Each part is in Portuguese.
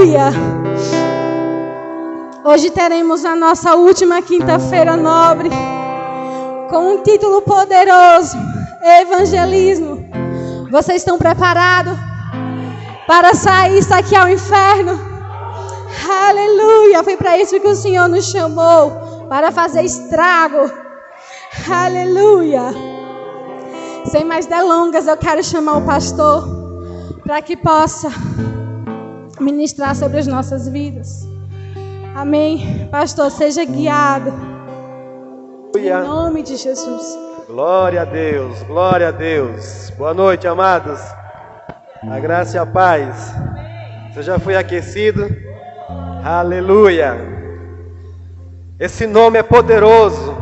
Aleluia! Hoje teremos a nossa última quinta-feira nobre com um título poderoso: Evangelismo. Vocês estão preparados para saquear o inferno? Aleluia! Foi para isso que o Senhor nos chamou, para fazer estrago. Aleluia! Sem mais delongas, eu quero chamar o pastor para que possa ministrar sobre as nossas vidas. Amém. Pastor, seja guiado. Aleluia. Em nome de Jesus. Glória a Deus, glória a Deus. Boa noite, amados. A graça e a paz. Você já foi aquecido? Aleluia. Esse nome é poderoso.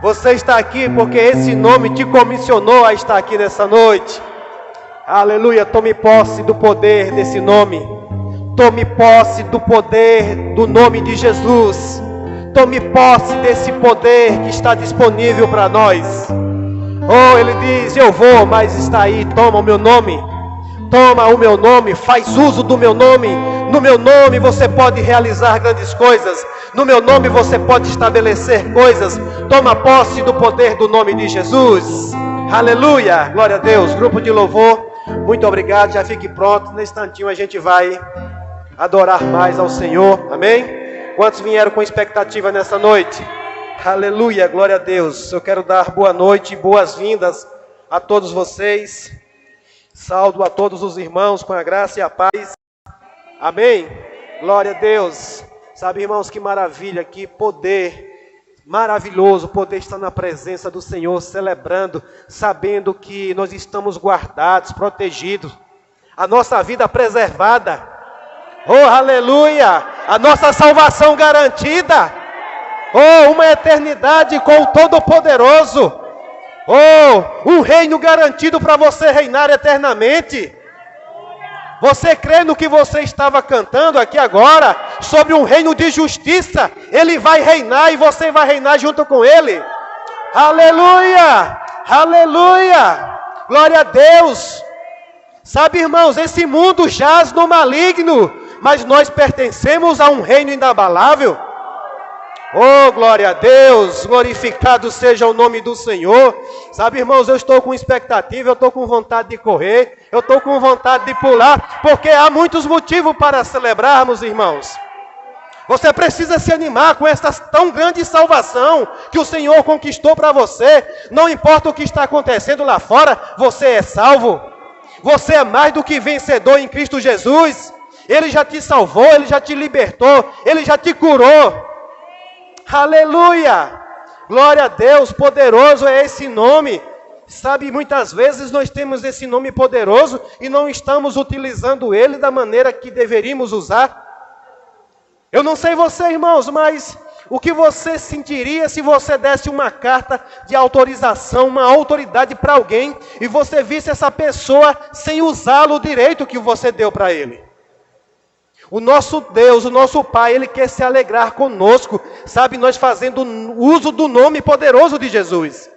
Você está aqui porque esse nome te comissionou a estar aqui nessa noite. Aleluia. Tome posse do poder desse nome. Tome posse do poder do nome de Jesus. Tome posse desse poder que está disponível para nós. Oh, ele diz: eu vou, mas está aí. Toma o meu nome. Toma o meu nome. Faz uso do meu nome. No meu nome você pode realizar grandes coisas. No meu nome você pode estabelecer coisas. Toma posse do poder do nome de Jesus. Aleluia. Glória a Deus. Grupo de louvor, muito obrigado. Já fique pronto. Nesse instantinho a gente vai adorar mais ao Senhor. Amém? Quantos vieram com expectativa nessa noite? Aleluia, glória a Deus. Eu quero dar boa noite e boas-vindas a todos vocês. Saúdo a todos os irmãos com a graça e a paz. Amém? Glória a Deus. Sabe, irmãos, que maravilha, que poder maravilhoso poder estar na presença do Senhor, celebrando, sabendo que nós estamos guardados, protegidos, a nossa vida preservada. Oh, aleluia! A nossa salvação garantida. Oh, uma eternidade com o Todo-Poderoso. Oh, um reino garantido para você reinar eternamente. Você crê no que você estava cantando aqui agora? Sobre um reino de justiça. Ele vai reinar e você vai reinar junto com ele. Aleluia! Aleluia! Glória a Deus! Sabe, irmãos, esse mundo jaz no maligno, mas nós pertencemos a um reino inabalável. Oh, glória a Deus, glorificado seja o nome do Senhor. Sabe, irmãos, eu estou com expectativa, eu estou com vontade de correr, eu estou com vontade de pular, porque há muitos motivos para celebrarmos, irmãos. Você precisa se animar com essa tão grande salvação que o Senhor conquistou para você. Não importa o que está acontecendo lá fora, você é salvo. Você é mais do que vencedor em Cristo Jesus. Ele já te salvou, Ele já te libertou, Ele já te curou. Aleluia! Glória a Deus, poderoso é esse nome. Sabe, muitas vezes nós temos esse nome poderoso e não estamos utilizando ele da maneira que deveríamos usar. Eu não sei você, irmãos, mas o que você sentiria se você desse uma carta de autorização, uma autoridade para alguém e você visse essa pessoa sem usá-lo direito que você deu para ele? O nosso Deus, o nosso Pai, Ele quer se alegrar conosco, sabe, nós fazendo uso do nome poderoso de Jesus.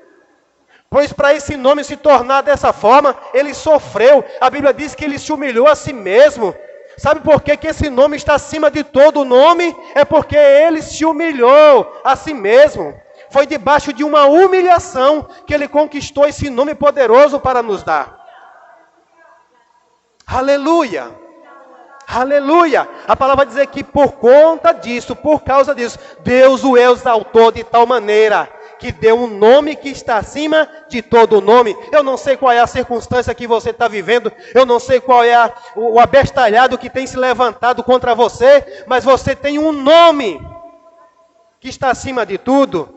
Pois para esse nome se tornar dessa forma, Ele sofreu. A Bíblia diz que Ele se humilhou a si mesmo. Sabe por que esse nome está acima de todo nome? É porque Ele se humilhou a si mesmo. Foi debaixo de uma humilhação que Ele conquistou esse nome poderoso para nos dar. Aleluia! Aleluia! A palavra vai dizer que por conta disso, por causa disso, Deus o exaltou de tal maneira que deu um nome que está acima de todo nome. Eu não sei qual é a circunstância que você está vivendo, eu não sei qual é o abestalhado que tem se levantado contra você, mas você tem um nome que está acima de tudo.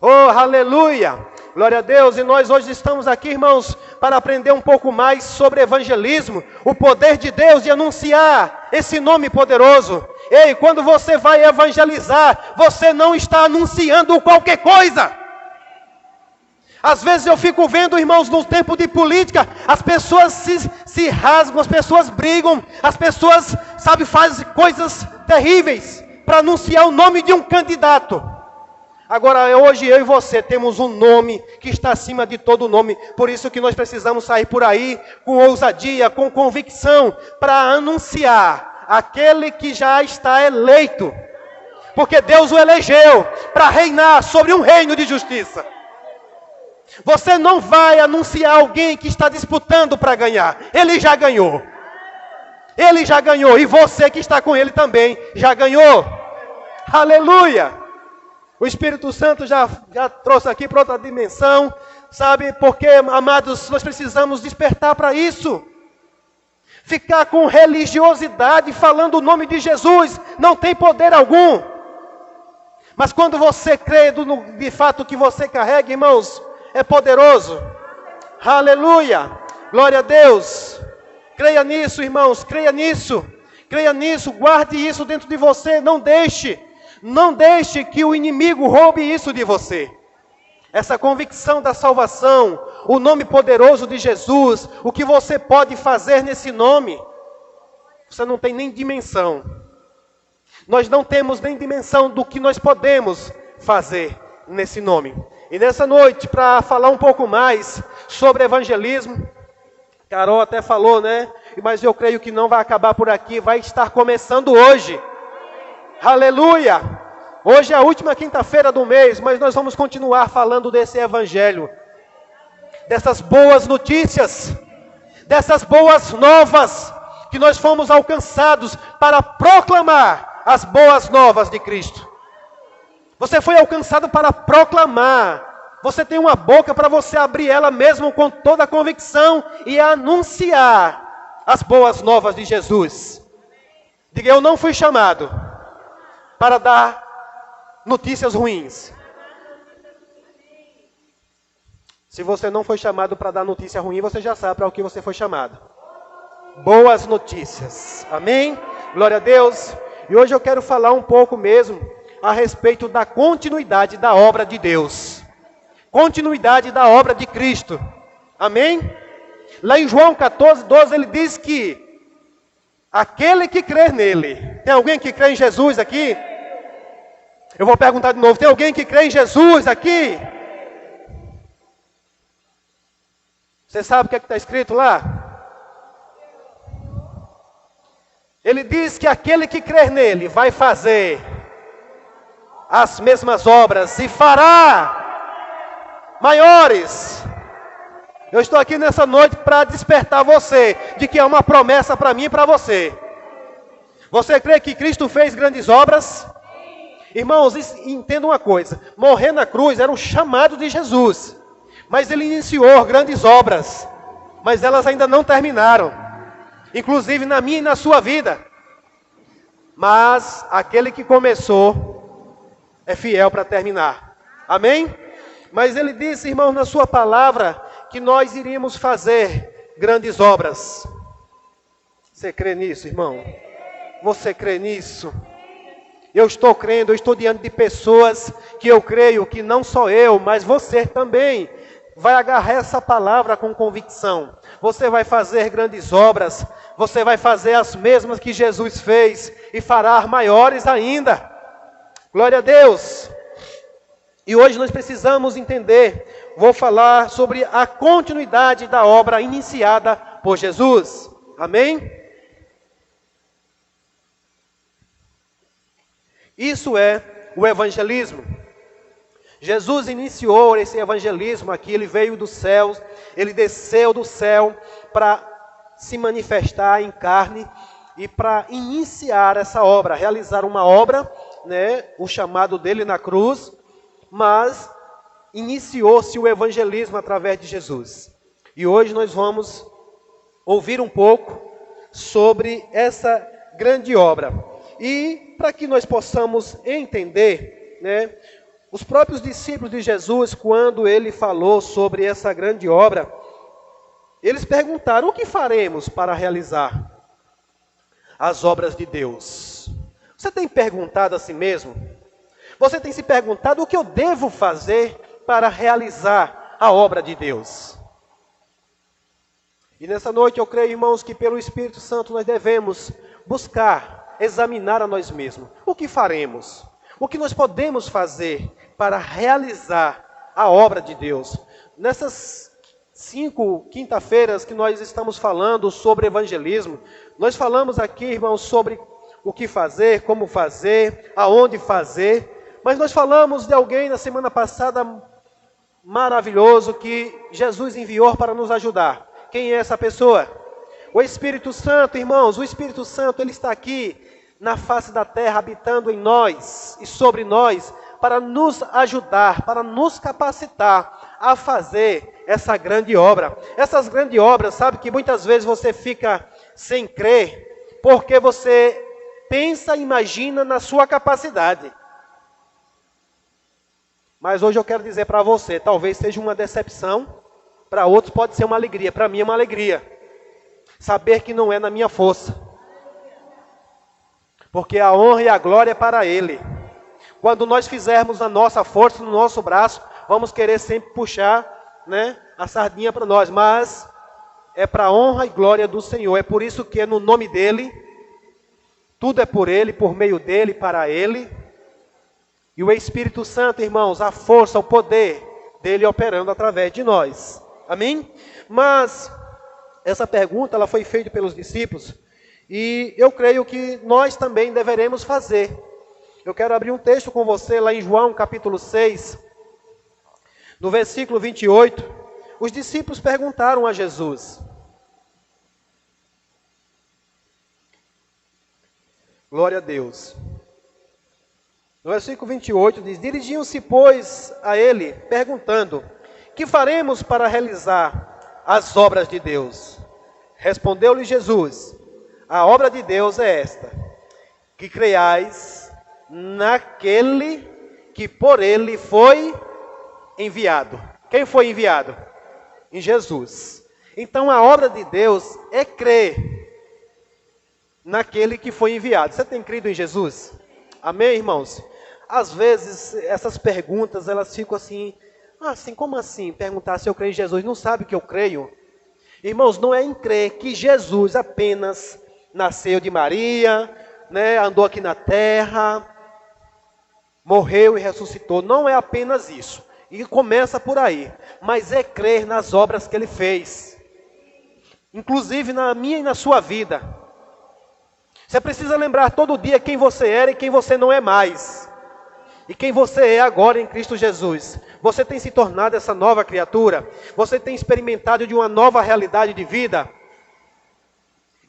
Oh, aleluia! Glória a Deus, e nós hoje estamos aqui, irmãos, para aprender um pouco mais sobre evangelismo, o poder de Deus de anunciar esse nome poderoso. Ei, quando você vai evangelizar, você não está anunciando qualquer coisa. Às vezes eu fico vendo, irmãos, no tempo de política, as pessoas se rasgam, as pessoas brigam, as pessoas, sabe, fazem coisas terríveis para anunciar o nome de um candidato. Agora, hoje eu e você temos um nome que está acima de todo nome. Por isso que nós precisamos sair por aí com ousadia, com convicção, para anunciar aquele que já está eleito. Porque Deus o elegeu para reinar sobre um reino de justiça. Você não vai anunciar alguém que está disputando para ganhar. Ele já ganhou. Ele já ganhou. E você que está com ele também já ganhou. Aleluia! O Espírito Santo já trouxe aqui para outra dimensão. Sabe, porque, amados, nós precisamos despertar para isso. Ficar com religiosidade falando o nome de Jesus não tem poder algum. Mas quando você crê de fato que você carrega, irmãos, é poderoso. Aleluia! Glória a Deus! Creia nisso, irmãos, creia nisso. Creia nisso, guarde isso dentro de você. Não deixe que o inimigo roube isso de você. Essa convicção da salvação, o nome poderoso de Jesus, o que você pode fazer nesse nome, você não tem nem dimensão. Nós não temos nem dimensão do que nós podemos fazer nesse nome. E nessa noite, para falar um pouco mais sobre evangelismo, Carol até falou, né? Mas eu creio que não vai acabar por aqui, vai estar começando hoje. Aleluia! Hoje é a última quinta-feira do mês, mas nós vamos continuar falando desse evangelho. Dessas boas notícias, dessas boas novas, que nós fomos alcançados para proclamar as boas novas de Cristo. Você foi alcançado para proclamar. Você tem uma boca para você abrir ela mesmo com toda a convicção e anunciar as boas novas de Jesus. Diga, eu não fui chamado para dar notícias ruins. Se você não foi chamado para dar notícia ruim, você já sabe para o que você foi chamado. Boas notícias. Amém? Glória a Deus. E hoje eu quero falar um pouco mesmo a respeito da continuidade da obra de Deus. Continuidade da obra de Cristo. Amém? Lá em João 14, 12, ele diz que aquele que crê nele. Tem alguém que crê em Jesus aqui? Eu vou perguntar de novo. Tem alguém que crê em Jesus aqui? Você sabe o que está escrito lá? Ele diz que aquele que crer nele vai fazer as mesmas obras e fará maiores. Eu estou aqui nessa noite para despertar você de que é uma promessa para mim e para você. Você crê que Cristo fez grandes obras? Irmãos, entenda uma coisa. Morrer na cruz era um chamado de Jesus. Mas ele iniciou grandes obras. Mas elas ainda não terminaram. Inclusive na minha e na sua vida. Mas aquele que começou é fiel para terminar. Amém? Mas ele disse, irmão, na sua palavra, que nós iríamos fazer grandes obras. Você crê nisso, irmão? Você crê nisso? Eu estou crendo, eu estou diante de pessoas que eu creio que não só eu, mas você também vai agarrar essa palavra com convicção. Você vai fazer grandes obras, você vai fazer as mesmas que Jesus fez e fará maiores ainda. Glória a Deus. E hoje nós precisamos entender, vou falar sobre a continuidade da obra iniciada por Jesus. Amém? Isso é o evangelismo. Jesus iniciou esse evangelismo aqui, ele veio dos céus, ele desceu do céu para se manifestar em carne e para iniciar essa obra, realizar uma obra, né, o chamado dele na cruz, mas iniciou-se o evangelismo através de Jesus. E hoje nós vamos ouvir um pouco sobre essa grande obra. E para que nós possamos entender, né, os próprios discípulos de Jesus, quando ele falou sobre essa grande obra, eles perguntaram, o que faremos para realizar as obras de Deus? Você tem perguntado a si mesmo? Você tem se perguntado o que eu devo fazer para realizar a obra de Deus? E nessa noite eu creio, irmãos, que pelo Espírito Santo nós devemos buscar, examinar a nós mesmos. O que faremos? O que nós podemos fazer para realizar a obra de Deus? Nessas 5 quinta-feiras que nós estamos falando sobre evangelismo, nós falamos aqui, irmãos, sobre o que fazer, como fazer, aonde fazer, mas nós falamos de alguém na semana passada maravilhoso que Jesus enviou para nos ajudar. Quem é essa pessoa? O Espírito Santo, irmãos. O Espírito Santo, ele está aqui na face da terra, habitando em nós e sobre nós, para nos ajudar, para nos capacitar a fazer essa grande obra. Essas grandes obras, sabe que muitas vezes você fica sem crer, porque você pensa e imagina na sua capacidade. Mas hoje eu quero dizer para você, talvez seja uma decepção, para outros pode ser uma alegria, para mim é uma alegria. Saber que não é na minha força. Porque a honra e a glória é para Ele. Quando nós fizermos a nossa força, no nosso braço, vamos querer sempre puxar, né, a sardinha para nós. Mas é para a honra e glória do Senhor. É por isso que é no nome dEle, tudo é por Ele, por meio dEle, para Ele. E o Espírito Santo, irmãos, a força, o poder dEle operando através de nós. Amém? Mas essa pergunta ela foi feita pelos discípulos e eu creio que nós também deveremos fazer. Eu quero abrir um texto com você lá em João capítulo 6, no versículo 28. Os discípulos perguntaram a Jesus. Glória a Deus. No versículo 28 diz: dirigiam-se, pois, a ele, perguntando: que faremos para realizar as obras de Deus? Respondeu-lhe Jesus: a obra de Deus é esta, que creiais naquele que por ele foi enviado. Quem foi enviado? Em Jesus. Então a obra de Deus é crer naquele que foi enviado. Você tem crido em Jesus? Amém, irmãos? Às vezes essas perguntas elas ficam assim, como assim? Perguntar se eu creio em Jesus, não sabe que eu creio? Irmãos, não é em crer que Jesus apenas nasceu de Maria, né, andou aqui na terra, morreu e ressuscitou. Não é apenas isso. E começa por aí. Mas é crer nas obras que Ele fez. Inclusive na minha e na sua vida. Você precisa lembrar todo dia quem você era e quem você não é mais. E quem você é agora em Cristo Jesus. Você tem se tornado essa nova criatura? Você tem experimentado de uma nova realidade de vida?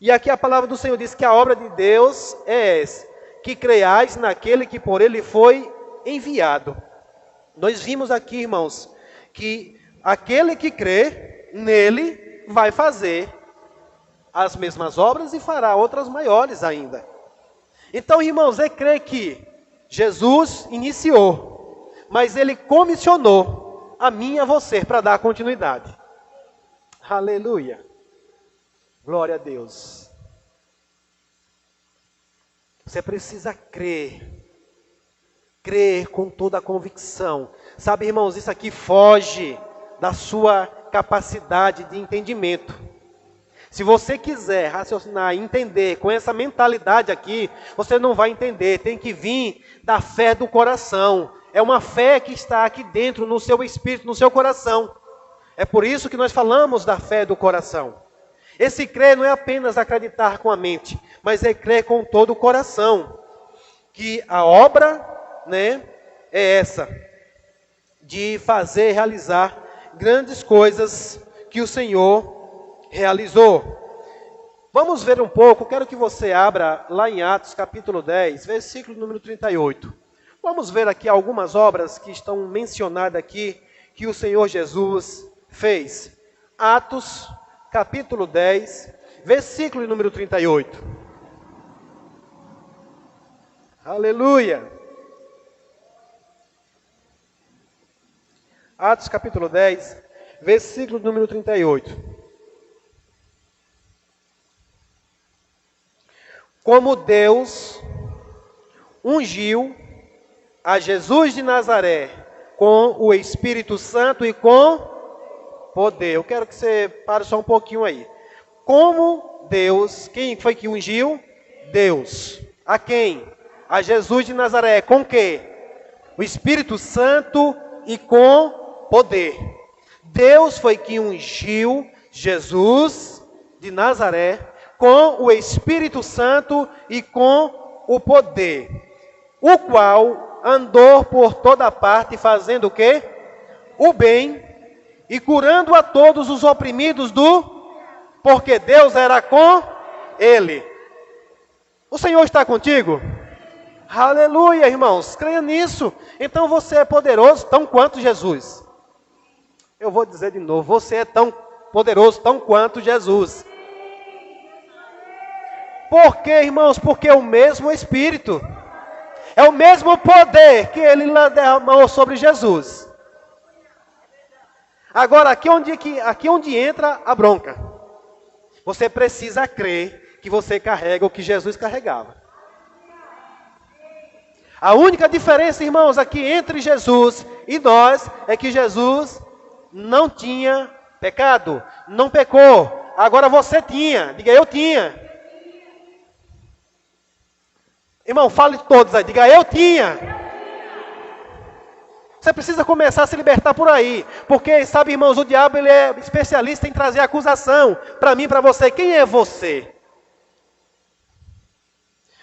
E aqui a palavra do Senhor diz que a obra de Deus é essa, que creiais naquele que por Ele foi enviado. Nós vimos aqui, irmãos, que aquele que crê nele vai fazer as mesmas obras e fará outras maiores ainda. Então, irmãos, é crer que Jesus iniciou, mas Ele comissionou a mim e a você para dar continuidade. Aleluia. Glória a Deus. Você precisa crer. Crer com toda a convicção. Sabe, irmãos, isso aqui foge da sua capacidade de entendimento. Se você quiser raciocinar e entender com essa mentalidade aqui, você não vai entender. Tem que vir da fé do coração. É uma fé que está aqui dentro, no seu espírito, no seu coração. É por isso que nós falamos da fé do coração. Esse crer não é apenas acreditar com a mente, mas é crer com todo o coração. Que a obra, né, é essa, de fazer, realizar grandes coisas que o Senhor realizou. Vamos ver um pouco, quero que você abra lá em Atos capítulo 10, versículo número 38. Vamos ver aqui algumas obras que estão mencionadas aqui, que o Senhor Jesus fez. Atos capítulo 10, versículo número 38. Aleluia! Atos capítulo 10, versículo número 38. Como Deus ungiu a Jesus de Nazaré com o Espírito Santo e com poder. Eu quero que você pare só um pouquinho aí. Como Deus, quem foi que ungiu? Deus. A quem? a Jesus de Nazaré. Com quê? O Espírito Santo e com poder. Deus foi que ungiu Jesus de Nazaré com o Espírito Santo e com o poder, o qual andou por toda parte fazendo o quê? O bem e curando a todos os oprimidos porque Deus era com ele. O Senhor está contigo? Aleluia, irmãos, creia nisso. Então você é poderoso tão quanto Jesus. Eu vou dizer de novo, você é tão poderoso tão quanto Jesus. Por quê, irmãos? Porque é o mesmo Espírito. É o mesmo poder que ele derramou sobre Jesus. Agora, aqui onde entra a bronca. Você precisa crer que você carrega o que Jesus carregava. A única diferença, irmãos, aqui entre Jesus e nós é que Jesus não tinha pecado, não pecou. Agora você tinha, diga eu tinha. Irmão, fale todos aí, diga eu tinha. Você precisa começar a se libertar por aí. Porque, sabe, irmãos, o diabo ele é especialista em trazer acusação para mim e para você. Quem é você?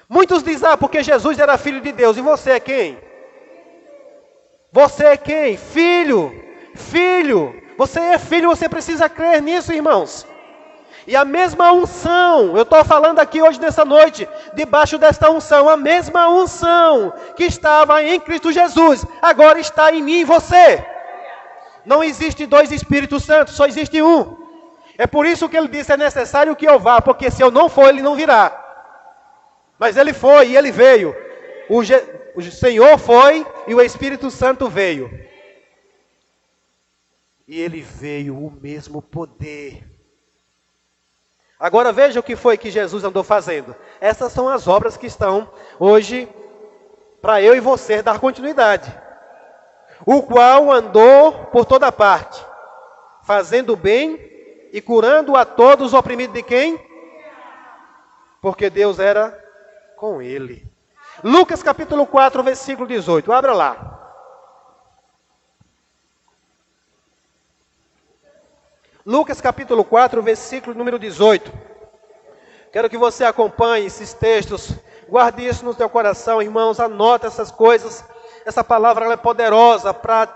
Muitos dizem, porque Jesus era filho de Deus. E você é quem? Você é quem? Filho. Filho. Você é filho, você precisa crer nisso, irmãos. E a mesma unção, eu estou falando aqui hoje nessa noite, debaixo desta unção, a mesma unção que estava em Cristo Jesus, agora está em mim e você. Não existe dois Espíritos Santos, só existe um. É por isso que ele disse, é necessário que eu vá, porque se eu não for, ele não virá. Mas ele foi e ele veio. O Senhor foi e o Espírito Santo veio. E ele veio o mesmo poder. Agora veja o que foi que Jesus andou fazendo. Essas são as obras que estão hoje para eu e você dar continuidade. O qual andou por toda parte, fazendo bem e curando a todos os oprimidos de quem? Porque Deus era com ele. Lucas capítulo 4, versículo 18. Abra lá. Lucas capítulo 4, versículo número 18. Quero que você acompanhe esses textos. Guarde isso no teu coração, irmãos. Anota essas coisas. Essa palavra ela é poderosa para,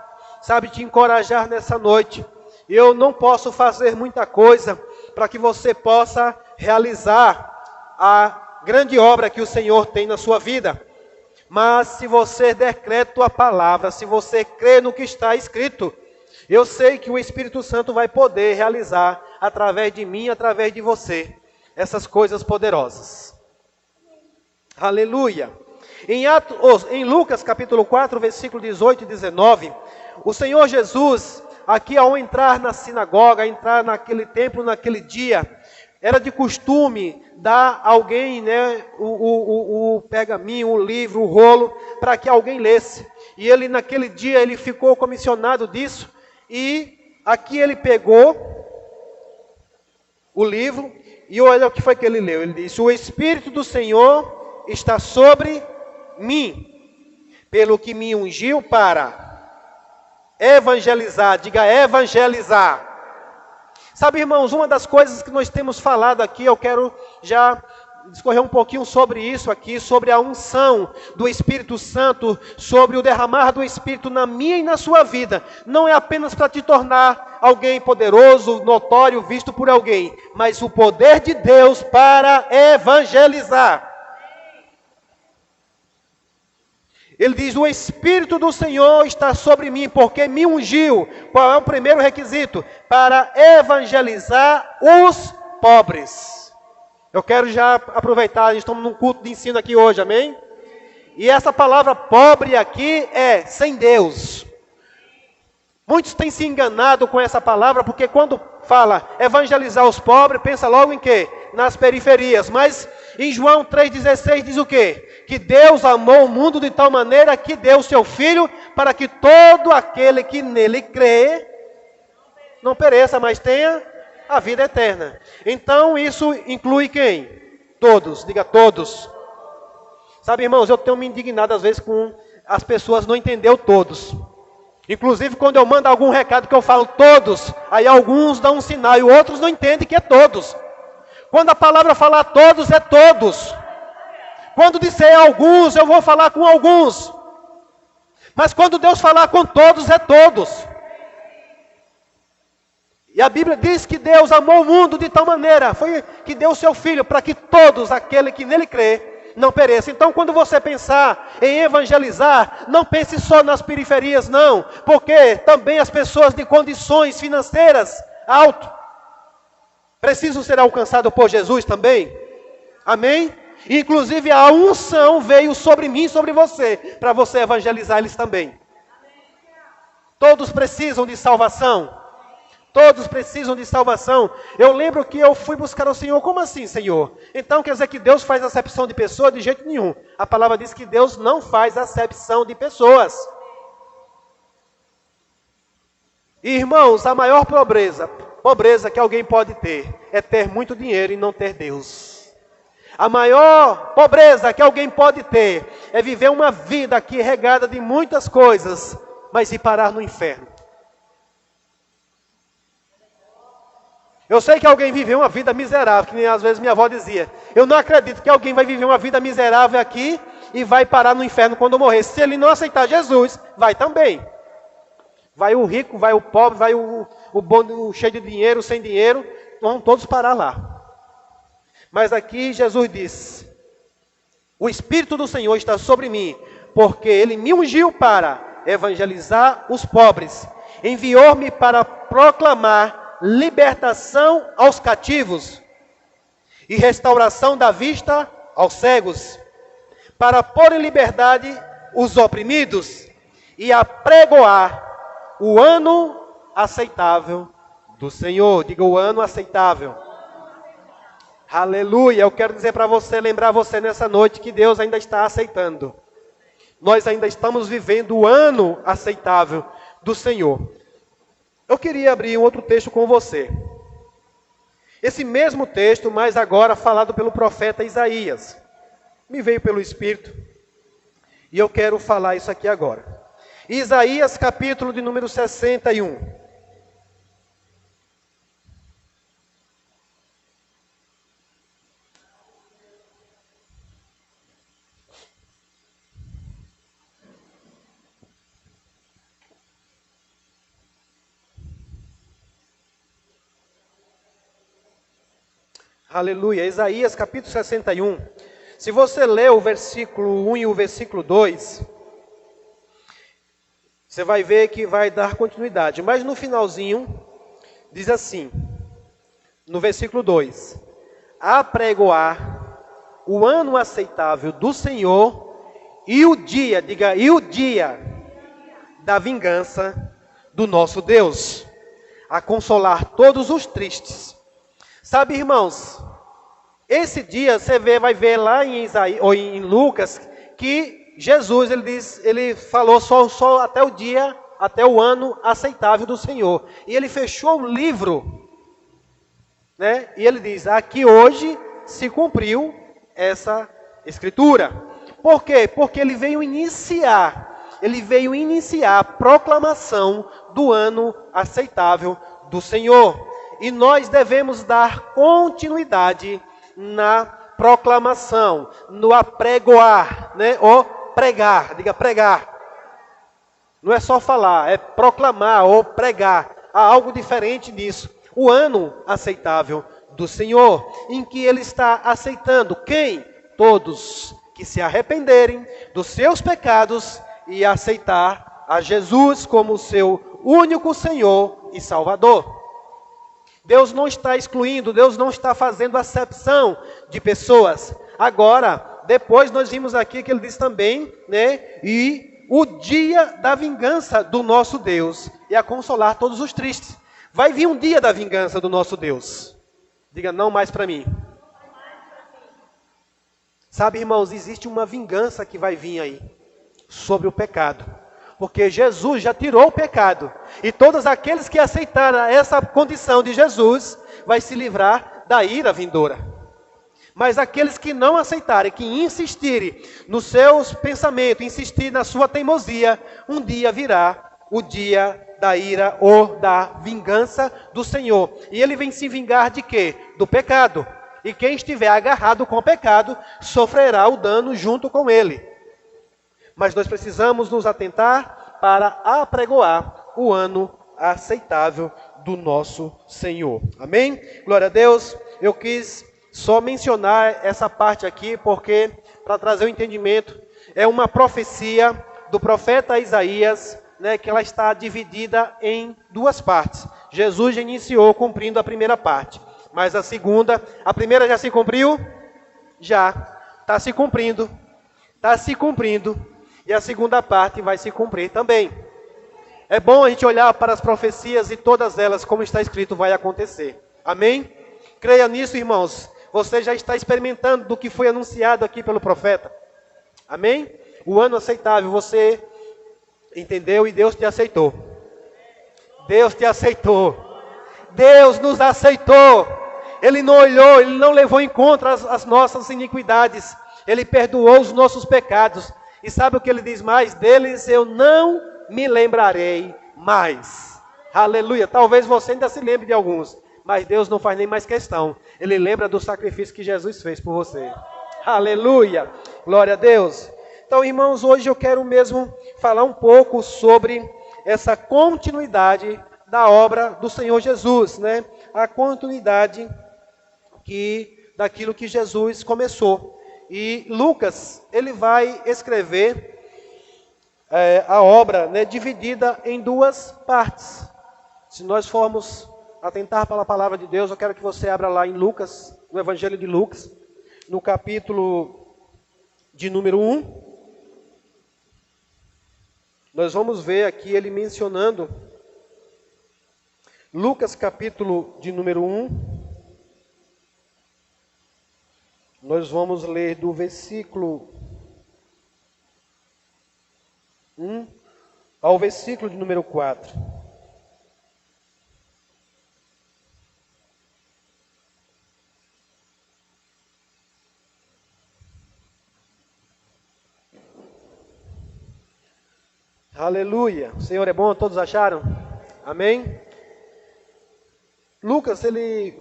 te encorajar nessa noite. Eu não posso fazer muita coisa para que você possa realizar a grande obra que o Senhor tem na sua vida. Mas se você decreta a palavra, se você crê no que está escrito, eu sei que o Espírito Santo vai poder realizar, através de mim, através de você, essas coisas poderosas. Aleluia! Em Lucas capítulo 4, versículo 18 e 19, o Senhor Jesus, aqui ao entrar na sinagoga, entrar naquele templo, naquele dia, era de costume dar a alguém, o pergaminho, o livro, o rolo, para que alguém lesse. E ele, naquele dia, ele ficou comissionado disso. E aqui ele pegou o livro e olha o que foi que ele leu. Ele disse, o Espírito do Senhor está sobre mim, pelo que me ungiu para evangelizar. Diga evangelizar. Sabe, irmãos, uma das coisas que nós temos falado aqui, eu quero já discorrer um pouquinho sobre isso aqui, sobre a unção do Espírito Santo, sobre o derramar do Espírito na minha e na sua vida. Não é apenas para te tornar alguém poderoso, notório, visto por alguém, mas o poder de Deus para evangelizar. Ele diz, o Espírito do Senhor está sobre mim, porque me ungiu. Qual é o primeiro requisito? Para evangelizar os pobres. Eu quero já aproveitar, estamos num culto de ensino aqui hoje, amém? E essa palavra pobre aqui é sem Deus. Muitos têm se enganado com essa palavra, porque quando fala evangelizar os pobres, pensa logo em quê? Nas periferias. Mas em João 3,16 diz o quê? Que Deus amou o mundo de tal maneira que deu o seu Filho, para que todo aquele que nele crê, não pereça, mas tenha a vida eterna. Então isso inclui quem? Todos, diga todos. Sabe, irmãos, eu tenho me indignado às vezes com as pessoas não entenderam todos. Inclusive quando eu mando algum recado que eu falo todos, aí alguns dão um sinal e outros não entendem que é todos. Quando a palavra falar todos, é todos. Quando disser alguns, eu vou falar com alguns. Mas quando Deus falar com todos, é todos. E a Bíblia diz que Deus amou o mundo de tal maneira, foi que deu o seu Filho, para que todos, aquele que nele crê, não pereça. Então, quando você pensar em evangelizar, não pense só nas periferias, não. Porque também as pessoas de condições financeiras altas precisam ser alcançadas por Jesus também. Amém? Inclusive a unção veio sobre mim e sobre você, para você evangelizar eles também. Todos precisam de salvação. Todos precisam de salvação. Eu lembro que eu fui buscar o Senhor. Como assim, Senhor? Então quer dizer que Deus faz acepção de pessoa? De jeito nenhum. A palavra diz que Deus não faz acepção de pessoas. Irmãos, a maior pobreza que alguém pode ter é ter muito dinheiro e não ter Deus. A maior pobreza que alguém pode ter é viver uma vida aqui regada de muitas coisas, mas ir parar no inferno. Eu sei que alguém viveu uma vida miserável, que nem às vezes minha avó dizia. Eu não acredito que alguém vai viver uma vida miserável aqui e vai parar no inferno quando morrer. Se ele não aceitar Jesus, vai também. Vai o rico, vai o pobre, vai o bom, o cheio de dinheiro, sem dinheiro, vão todos parar lá. Mas aqui Jesus diz: o Espírito do Senhor está sobre mim, porque Ele me ungiu para evangelizar os pobres, enviou-me para proclamar libertação aos cativos e restauração da vista aos cegos, para pôr em liberdade os oprimidos e apregoar o ano aceitável do Senhor. Diga o ano aceitável. Aleluia. Eu quero dizer para você, lembrar você nessa noite que Deus ainda está aceitando. Nós ainda estamos vivendo o ano aceitável do Senhor. Eu queria abrir um outro texto com você. Esse mesmo texto, mas agora falado pelo profeta Isaías. Me veio pelo Espírito. E eu quero falar isso aqui agora. Isaías, capítulo de número 61. Aleluia. Isaías capítulo 61. Se você ler o versículo 1 e o versículo 2, você vai ver que vai dar continuidade. Mas no finalzinho, diz assim, no versículo 2: apregoar o ano aceitável do Senhor e o dia, diga, e o dia da vingança do nosso Deus, a consolar todos os tristes. Sabe, irmãos, esse dia você vai ver lá em Isaías, ou em Lucas, que Jesus ele falou só até o dia, até o ano aceitável do Senhor. E ele fechou o livro, né? E ele diz: aqui hoje se cumpriu essa escritura. Por quê? Porque ele veio iniciar a proclamação do ano aceitável do Senhor. E nós devemos dar continuidade na proclamação, no apregoar, né? Ou pregar, diga pregar. Não é só falar, é proclamar ou pregar. Há algo diferente nisso. O ano aceitável do Senhor, em que Ele está aceitando quem? Todos que se arrependerem dos seus pecados e aceitar a Jesus como seu único Senhor e Salvador. Deus não está excluindo, Deus não está fazendo acepção de pessoas. Agora, depois nós vimos aqui que ele diz também, né? E o dia da vingança do nosso Deus e a consolar todos os tristes. Vai vir um dia da vingança do nosso Deus. Diga, não mais para mim. Sabe, irmãos, existe uma vingança que vai vir aí sobre o pecado. Porque Jesus já tirou o pecado. E todos aqueles que aceitaram essa condição de Jesus vai se livrar da ira vindoura. Mas aqueles que não aceitarem, que insistirem nos seus pensamentos, insistirem na sua teimosia, um dia virá o dia da ira ou da vingança do Senhor. E ele vem se vingar de quê? Do pecado. E quem estiver agarrado com o pecado, sofrerá o dano junto com ele. Mas nós precisamos nos atentar para apregoar o ano aceitável do nosso Senhor. Amém? Glória a Deus. Eu quis só mencionar essa parte aqui, porque, para trazer o entendimento, é uma profecia do profeta Isaías, né, que ela está dividida em duas partes. Jesus já iniciou cumprindo a primeira parte, mas a primeira já se cumpriu? Já. Está se cumprindo, e a segunda parte vai se cumprir também. É bom a gente olhar para as profecias e todas elas, como está escrito, vai acontecer. Amém? Creia nisso, irmãos. Você já está experimentando do que foi anunciado aqui pelo profeta. Amém? O ano aceitável, você entendeu e Deus te aceitou. Deus te aceitou. Deus nos aceitou. Ele não olhou, Ele não levou em conta as nossas iniquidades. Ele perdoou os nossos pecados. E sabe o que Ele diz mais? Deles eu não me lembrarei mais. Aleluia. Talvez você ainda se lembre de alguns. Mas Deus não faz nem mais questão. Ele lembra do sacrifício que Jesus fez por você. Aleluia. Glória a Deus. Então, irmãos, hoje eu quero mesmo falar um pouco sobre essa continuidade da obra do Senhor Jesus, né? A continuidade daquilo que Jesus começou. E Lucas, ele vai escrever a obra, né, dividida em duas partes. Se nós formos atentar para a palavra de Deus, eu quero que você abra lá em Lucas, no Evangelho de Lucas, no capítulo de número 1. Nós vamos ver aqui ele mencionando, Lucas capítulo de número 1. Nós vamos ler do versículo 1 ao versículo de número 4. Aleluia. O Senhor é bom, todos acharam? Amém? Lucas, ele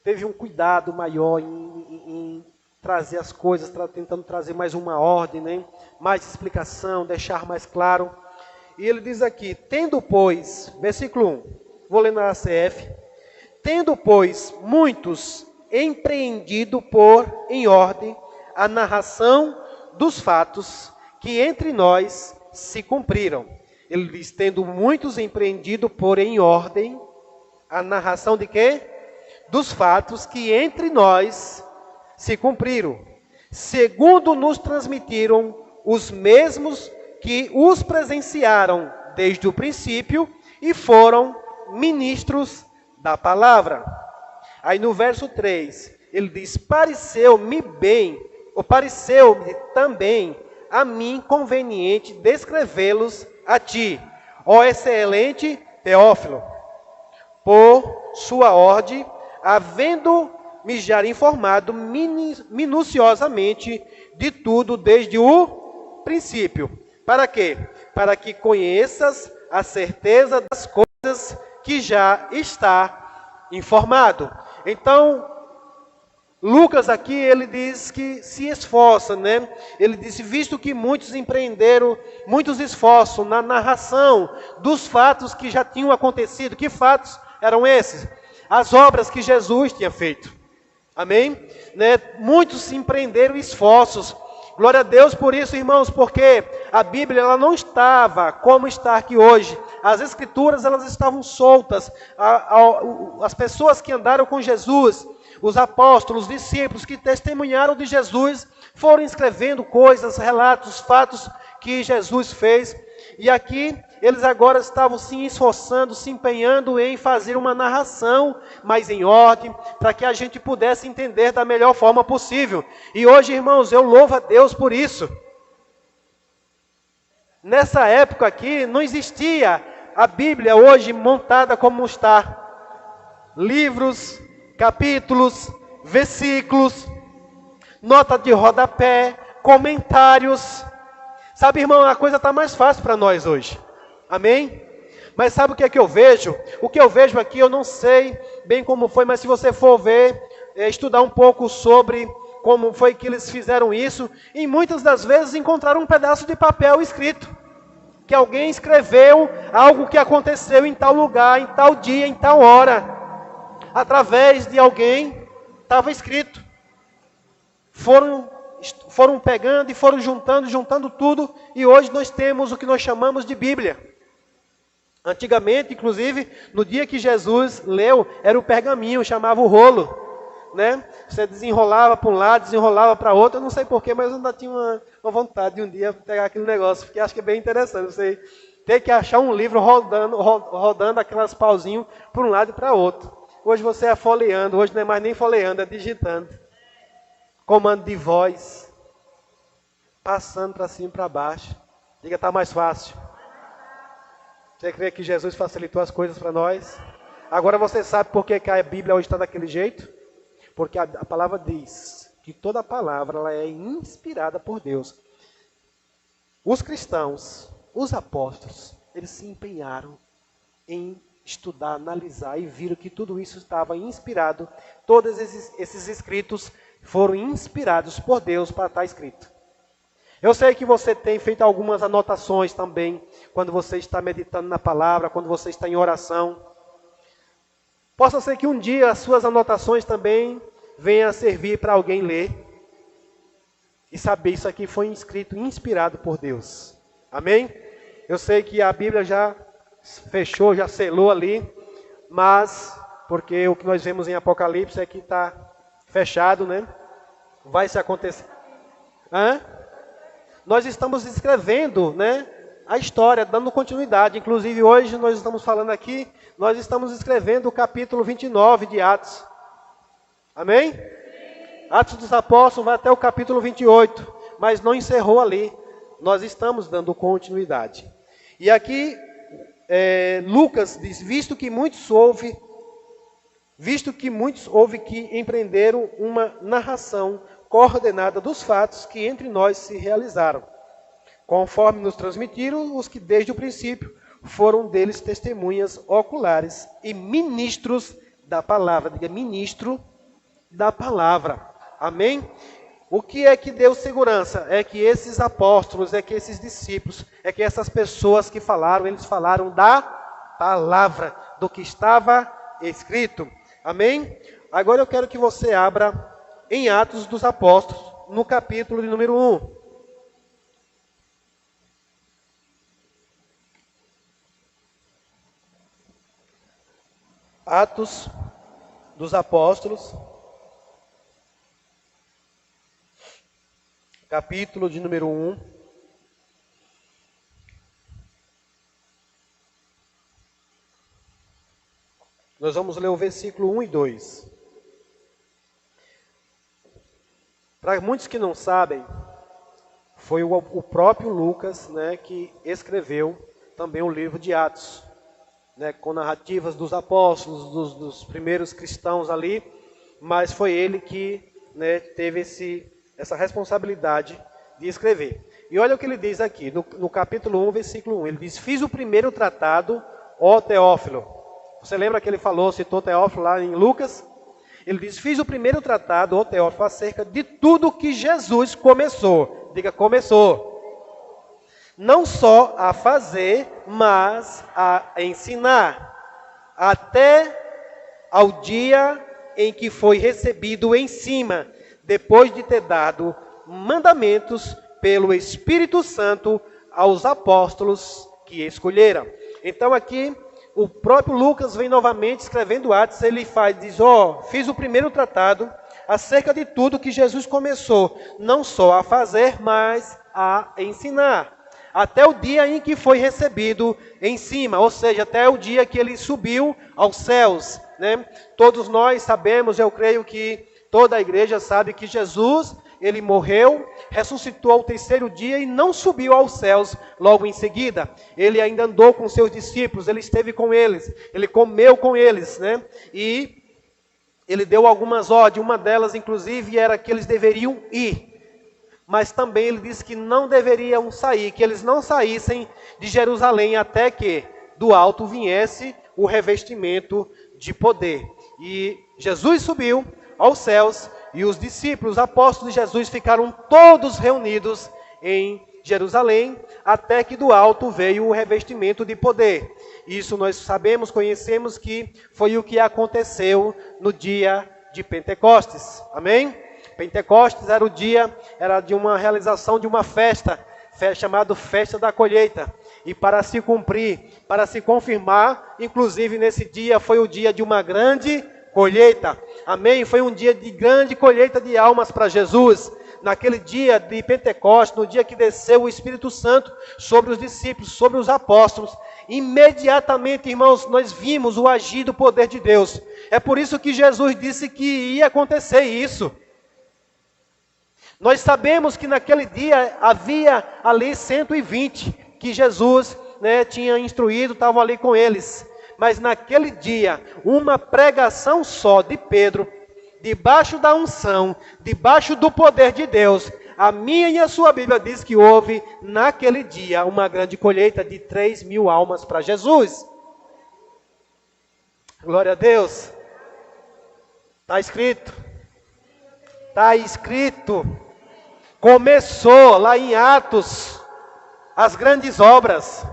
teve um cuidado maior em trazer as coisas, tentando trazer mais uma ordem, né? Mais explicação, deixar mais claro. E ele diz aqui, tendo pois, versículo 1, vou ler na ACF, tendo pois muitos empreendido pôr em ordem a narração dos fatos que entre nós se cumpriram. Ele diz, tendo muitos empreendido pôr em ordem a narração de quê? Dos fatos que entre nós se cumpriram, segundo nos transmitiram os mesmos que os presenciaram desde o princípio e foram ministros da palavra. Aí no verso 3, ele diz, pareceu-me também a mim conveniente descrevê-los a ti, ó excelente Teófilo, por sua ordem, havendo-me já informado minuciosamente de tudo desde o princípio. Para quê? Para que conheças a certeza das coisas que já está informado. Então, Lucas aqui, ele diz que se esforça, né? Ele disse, visto que muitos empreenderam muitos esforços na narração dos fatos que já tinham acontecido. Que fatos eram esses? As obras que Jesus tinha feito. Amém? Né? Muitos empreenderam esforços. Glória a Deus por isso, irmãos, porque a Bíblia ela não estava como está aqui hoje. As Escrituras elas estavam soltas. As pessoas que andaram com Jesus, os apóstolos, os discípulos que testemunharam de Jesus, foram escrevendo coisas, relatos, fatos que Jesus fez. E aqui eles agora estavam se esforçando, se empenhando em fazer uma narração mais em ordem, para que a gente pudesse entender da melhor forma possível. E hoje, irmãos, eu louvo a Deus por isso. Nessa época aqui, não existia a Bíblia hoje montada como está. Livros, capítulos, versículos, nota de rodapé, comentários. Sabe, irmão, a coisa está mais fácil para nós hoje. Amém? Mas sabe o que é que eu vejo? O que eu vejo aqui, eu não sei bem como foi, mas se você for ver, estudar um pouco sobre como foi que eles fizeram isso, e muitas das vezes encontraram um pedaço de papel escrito, que alguém escreveu algo que aconteceu em tal lugar, em tal dia, em tal hora, através de alguém, estava escrito. Foram pegando e foram juntando tudo, e hoje nós temos o que nós chamamos de Bíblia. Antigamente, inclusive, no dia que Jesus leu, era o pergaminho, chamava o rolo, né? Você desenrolava para um lado, desenrolava para outro, eu não sei porquê, mas eu ainda tinha uma vontade de um dia pegar aquele negócio, porque acho que é bem interessante, você ter que achar um livro rodando aquelas pauzinhos para um lado e para outro. Hoje você é folheando, hoje não é mais nem folheando, é digitando. Comando de voz, passando para cima e para baixo. Diga, está mais fácil. Você crê que Jesus facilitou as coisas para nós? Agora você sabe por que a Bíblia hoje está daquele jeito? Porque a palavra diz que toda palavra ela é inspirada por Deus. Os cristãos, os apóstolos, eles se empenharam em estudar, analisar e viram que tudo isso estava inspirado. Todos esses escritos foram inspirados por Deus para estar escrito. Eu sei que você tem feito algumas anotações também, quando você está meditando na palavra, quando você está em oração. Possa ser que um dia as suas anotações também venham a servir para alguém ler e saber isso aqui foi escrito, inspirado por Deus. Amém? Eu sei que a Bíblia já fechou, já selou ali, mas porque o que nós vemos em Apocalipse é que está fechado, né? Vai se acontecer. Nós estamos escrevendo, né, a história, dando continuidade. Inclusive hoje nós estamos falando aqui, nós estamos escrevendo o capítulo 29 de Atos. Amém? Atos dos Apóstolos vai até o capítulo 28, mas não encerrou ali. Nós estamos dando continuidade. E aqui Lucas diz, visto que muitos houve que empreenderam uma narração coordenada dos fatos que entre nós se realizaram, conforme nos transmitiram os que desde o princípio foram deles testemunhas oculares e ministros da palavra. Diga, ministro da palavra. Amém? O que é que deu segurança? É que esses apóstolos, é que esses discípulos, é que essas pessoas que falaram, eles falaram da palavra, do que estava escrito. Amém? Agora eu quero que você abra em Atos dos Apóstolos, no capítulo de número 1. Atos dos Apóstolos, capítulo de número 1. Nós vamos ler o versículo 1 e 2. Para muitos que não sabem, foi o próprio Lucas, né, que escreveu também o livro de Atos, né, com narrativas dos apóstolos, dos primeiros cristãos ali, mas foi ele que, né, teve essa responsabilidade de escrever. E olha o que ele diz aqui, no capítulo 1, versículo 1, ele diz, fiz o primeiro tratado, ó Teófilo. Você lembra que ele citou Teófilo lá em Lucas? Ele diz, fiz o primeiro tratado, ó Teófilo, acerca de tudo que Jesus começou. Diga, começou. Não só a fazer, mas a ensinar. Até ao dia em que foi recebido em cima, depois de ter dado mandamentos pelo Espírito Santo aos apóstolos que escolheram. Então aqui, o próprio Lucas vem novamente escrevendo Atos, ele diz, fiz o primeiro tratado acerca de tudo que Jesus começou, não só a fazer, mas a ensinar. Até o dia em que foi recebido em cima, ou seja, até o dia que ele subiu aos céus, né? Todos nós sabemos, eu creio que toda a igreja sabe que Jesus, ele morreu, ressuscitou ao terceiro dia e não subiu aos céus logo em seguida. Ele ainda andou com seus discípulos, ele esteve com eles, ele comeu com eles, né? E ele deu algumas ordens, uma delas inclusive era que eles deveriam ir. Mas também ele disse que não deveriam sair, que eles não saíssem de Jerusalém até que do alto viesse o revestimento de poder. E Jesus subiu aos céus e os discípulos, os apóstolos de Jesus ficaram todos reunidos em Jerusalém, até que do alto veio o revestimento de poder. Isso nós sabemos, conhecemos que foi o que aconteceu no dia de Pentecostes. Amém? Pentecostes era o dia, era de uma realização de uma festa chamada Festa da Colheita. E para se cumprir, para se confirmar, inclusive nesse dia foi o dia de uma grande colheita. Amém? Foi um dia de grande colheita de almas para Jesus. Naquele dia de Pentecostes, no dia que desceu o Espírito Santo sobre os discípulos, sobre os apóstolos, imediatamente, irmãos, nós vimos o agir do poder de Deus. É por isso que Jesus disse que ia acontecer isso. Nós sabemos que naquele dia havia ali 120 que Jesus tinha instruído, estavam ali com eles. Mas naquele dia, uma pregação só de Pedro, debaixo da unção, debaixo do poder de Deus, a minha e a sua Bíblia diz que houve naquele dia uma grande colheita de 3.000 almas para Jesus. Glória a Deus. Está escrito. Está escrito. Começou lá em Atos as grandes obras.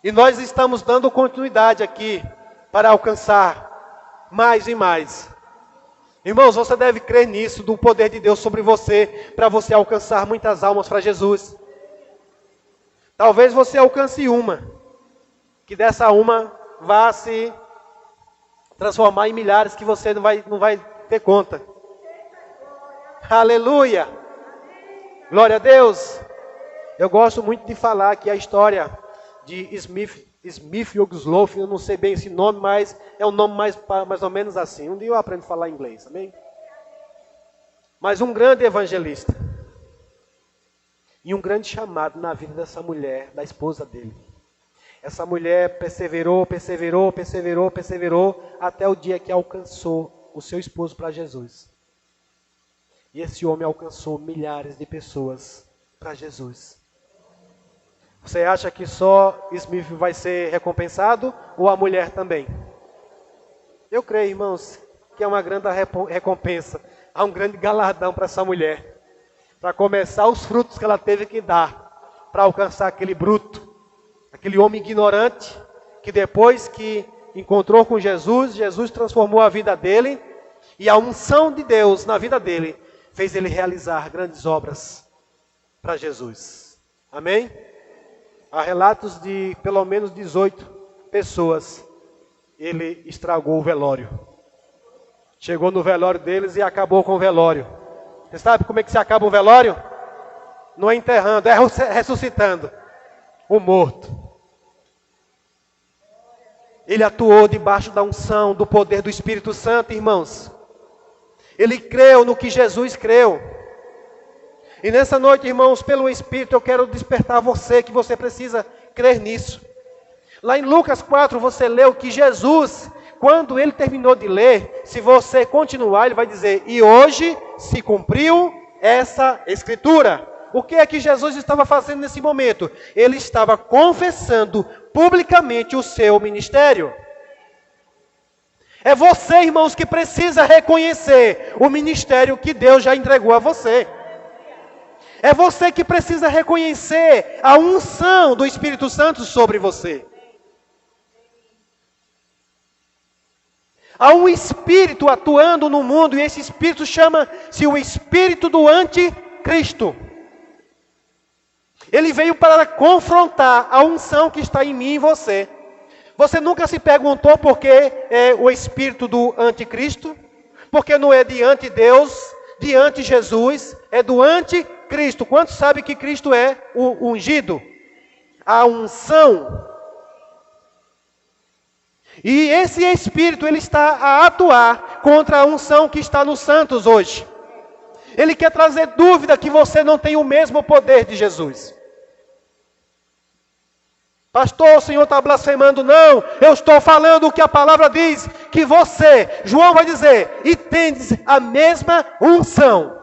E nós estamos dando continuidade aqui para alcançar mais e mais. Irmãos, você deve crer nisso, do poder de Deus sobre você, para você alcançar muitas almas para Jesus. Talvez você alcance uma, que dessa uma vá se transformar em milhares que você não vai ter conta. Aleluia! Glória a Deus! Eu gosto muito de falar que a história de Smith Wigglesworth, eu não sei bem esse nome, mas é um nome mais ou menos assim. Um dia eu aprendo a falar inglês, amém? Mas um grande evangelista. E um grande chamado na vida dessa mulher, da esposa dele. Essa mulher perseverou, até o dia que alcançou o seu esposo para Jesus. E esse homem alcançou milhares de pessoas para Jesus. Você acha que só Smith vai ser recompensado ou a mulher também? Eu creio, irmãos, que é uma grande recompensa. Há um grande galardão para essa mulher. Para começar os frutos que ela teve que dar. Para alcançar aquele bruto. Aquele homem ignorante. Que depois que encontrou com Jesus, Jesus transformou a vida dele. E a unção de Deus na vida dele fez ele realizar grandes obras para Jesus. Amém? Há relatos de pelo menos 18 pessoas. Ele estragou o velório. Chegou no velório deles e acabou com o velório. Você sabe como é que se acaba um velório? Não é enterrando, é ressuscitando o morto. Ele atuou debaixo da unção, do poder do Espírito Santo, irmãos. Ele creu no que Jesus creu. E nessa noite, irmãos, pelo Espírito, eu quero despertar você, que você precisa crer nisso. Lá em Lucas 4, você leu que Jesus, quando ele terminou de ler, se você continuar, ele vai dizer, e hoje se cumpriu essa escritura. O que é que Jesus estava fazendo nesse momento? Ele estava confessando publicamente o seu ministério. É você, irmãos, que precisa reconhecer o ministério que Deus já entregou a você. É você que precisa reconhecer a unção do Espírito Santo sobre você. Há um espírito atuando no mundo e esse espírito chama-se o espírito do anticristo. Ele veio para confrontar a unção que está em mim e em você. Você nunca se perguntou por que é o espírito do anticristo? Porque não é diante de Deus, diante de Jesus, é do anticristo. Quantos sabem que Cristo é o ungido? A unção. E esse espírito, ele está a atuar contra a unção que está nos santos hoje. Ele quer trazer dúvida que você não tem o mesmo poder de Jesus. Pastor, o Senhor está blasfemando. Não, eu estou falando o que a palavra diz, que você, João vai dizer, e tendes a mesma unção.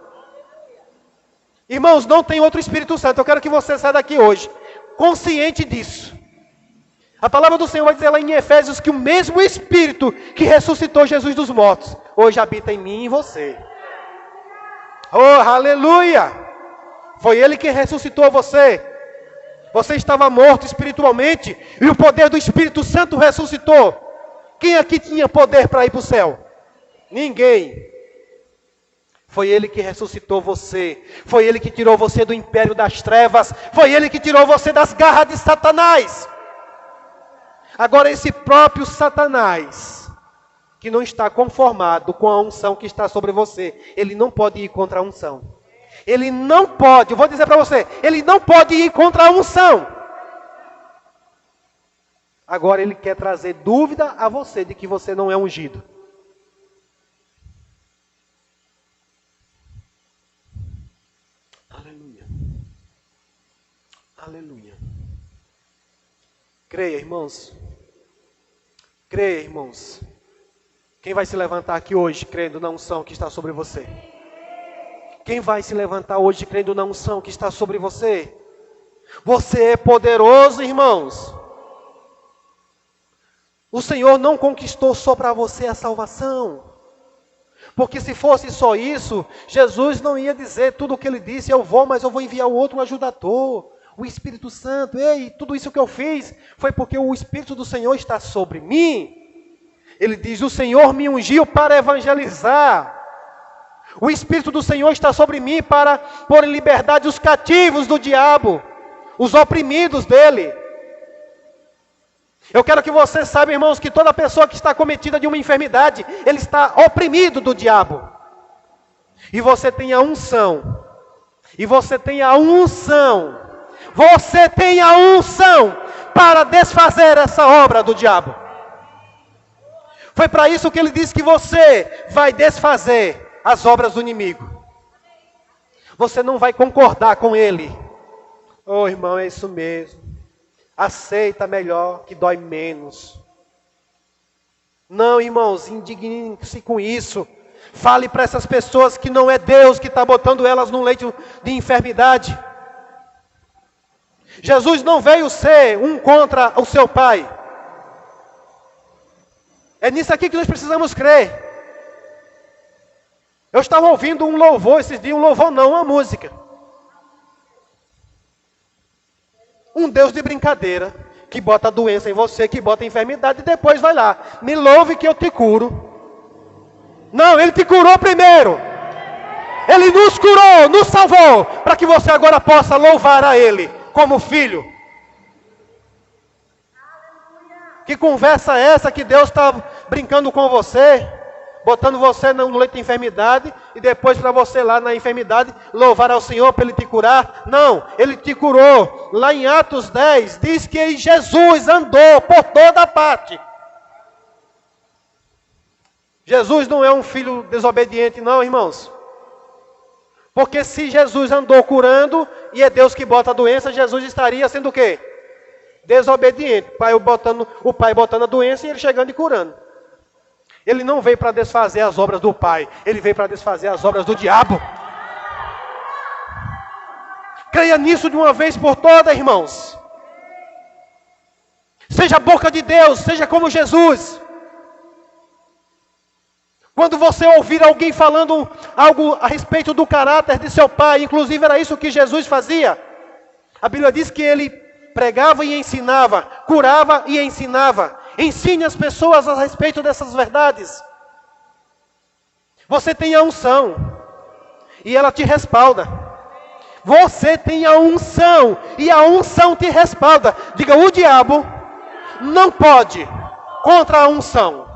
Irmãos, não tem outro Espírito Santo. Eu quero que você saia daqui hoje, consciente disso. A palavra do Senhor vai dizer lá em Efésios que o mesmo Espírito que ressuscitou Jesus dos mortos, hoje habita em mim e em você. Oh, aleluia! Foi Ele que ressuscitou você. Você estava morto espiritualmente e o poder do Espírito Santo ressuscitou. Quem aqui tinha poder para ir para o céu? Ninguém. Foi Ele que ressuscitou você. Foi Ele que tirou você do império das trevas. Foi Ele que tirou você das garras de Satanás. Agora esse próprio Satanás, que não está conformado com a unção que está sobre você, ele não pode ir contra a unção. Ele não pode, eu vou dizer para você, ele não pode ir contra a unção. Agora ele quer trazer dúvida a você de que você não é ungido. Aleluia. Aleluia. Creia, irmãos. Creia, irmãos. Quem vai se levantar aqui hoje crendo na unção que está sobre você? Quem vai se levantar hoje crendo na unção que está sobre você? Você é poderoso, irmãos. O Senhor não conquistou só para você a salvação. Porque se fosse só isso, Jesus não ia dizer tudo o que Ele disse, eu vou, mas eu vou enviar o outro ajudador, o Espírito Santo. Ei, tudo isso que eu fiz foi porque o Espírito do Senhor está sobre mim. Ele diz, o Senhor me ungiu para evangelizar. O Espírito do Senhor está sobre mim para pôr em liberdade os cativos do diabo, os oprimidos dele. Eu quero que você saiba, irmãos, que toda pessoa que está cometida de uma enfermidade, ele está oprimido do diabo. E você tem a unção. E você tem a unção. Você tem a unção para desfazer essa obra do diabo. Foi para isso que ele disse que você vai desfazer as obras do inimigo. Você não vai concordar com ele. Oh, irmão, é isso mesmo. Aceita melhor, que dói menos. Não, irmãos, indigne-se com isso. Fale para essas pessoas que não é Deus que está botando elas num leito de enfermidade. Jesus não veio ser um contra o seu Pai. É nisso aqui que nós precisamos crer. Eu estava ouvindo um louvor esses dias, um louvor não, uma música. Um Deus de brincadeira, que bota a doença em você, que bota a enfermidade, e depois vai lá, me louve que eu te curo. Não, Ele te curou primeiro. Ele nos curou, nos salvou, para que você agora possa louvar a Ele, como filho. Que conversa é essa que Deus está brincando com você? Botando você no leito de enfermidade, e depois para você lá na enfermidade, louvar ao Senhor para Ele te curar. Não, Ele te curou. Lá em Atos 10, diz que Jesus andou por toda parte. Jesus não é um filho desobediente não, irmãos. Porque se Jesus andou curando, e é Deus que bota a doença, Jesus estaria sendo o quê? Desobediente. O pai botando a doença e Ele chegando e curando. Ele não veio para desfazer as obras do Pai. Ele veio para desfazer as obras do diabo. Creia nisso de uma vez por todas, irmãos. Seja a boca de Deus, seja como Jesus. Quando você ouvir alguém falando algo a respeito do caráter de seu Pai, inclusive era isso que Jesus fazia. A Bíblia diz que Ele pregava e ensinava, curava e ensinava. Ensine as pessoas a respeito dessas verdades. Você tem a unção. E ela te respalda. Você tem a unção. E a unção te respalda. Diga, o diabo não pode contra a unção.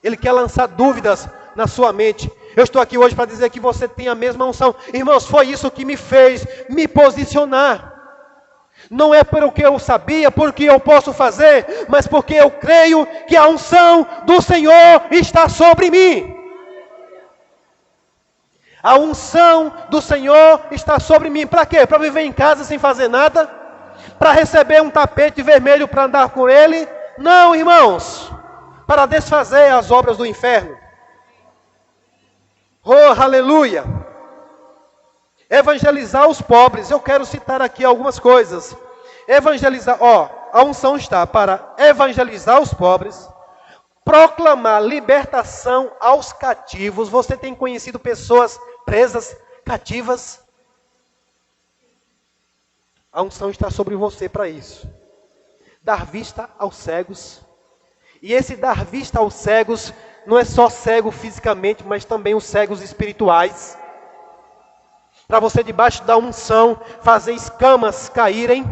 Ele quer lançar dúvidas na sua mente. Eu estou aqui hoje para dizer que você tem a mesma unção. Irmãos, foi isso que me fez me posicionar. Não é porque eu sabia, porque eu posso fazer, mas porque eu creio que a unção do Senhor está sobre mim. A unção do Senhor está sobre mim. Para quê? Para viver em casa sem fazer nada? para receber um tapete vermelho para andar com ele. Não, irmãos, para desfazer as obras do inferno. Oh, aleluia! Evangelizar os pobres. Eu quero citar aqui algumas coisas. Evangelizar, a unção está para evangelizar os pobres, proclamar libertação aos cativos. Você tem conhecido pessoas presas, cativas? A unção está sobre você para isso. Dar vista aos cegos. E esse dar vista aos cegos não é só cego fisicamente, mas também os cegos espirituais. Para você, debaixo da unção, fazer escamas caírem.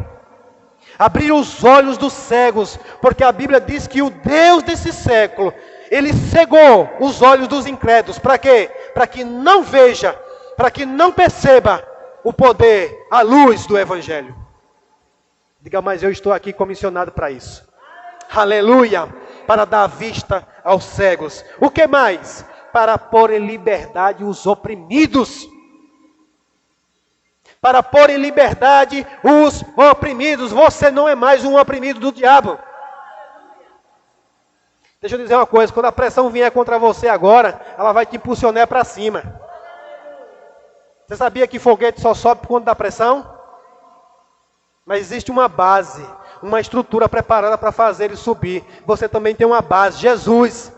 Abrir os olhos dos cegos. Porque a Bíblia diz que o Deus desse século, ele cegou os olhos dos incrédulos. Para quê? Para que não veja, para que não perceba o poder, a luz do Evangelho. Diga, mas eu estou aqui comissionado para isso. Aleluia! Para dar vista aos cegos. O que mais? Para pôr em liberdade os oprimidos. Para pôr em liberdade os oprimidos. Você não é mais um oprimido do diabo. Deixa eu dizer uma coisa. Quando a pressão vier contra você agora, ela vai te impulsionar para cima. Você sabia que foguete só sobe por conta da pressão? Mas existe uma base, uma estrutura preparada para fazer ele subir. Você também tem uma base, Jesus.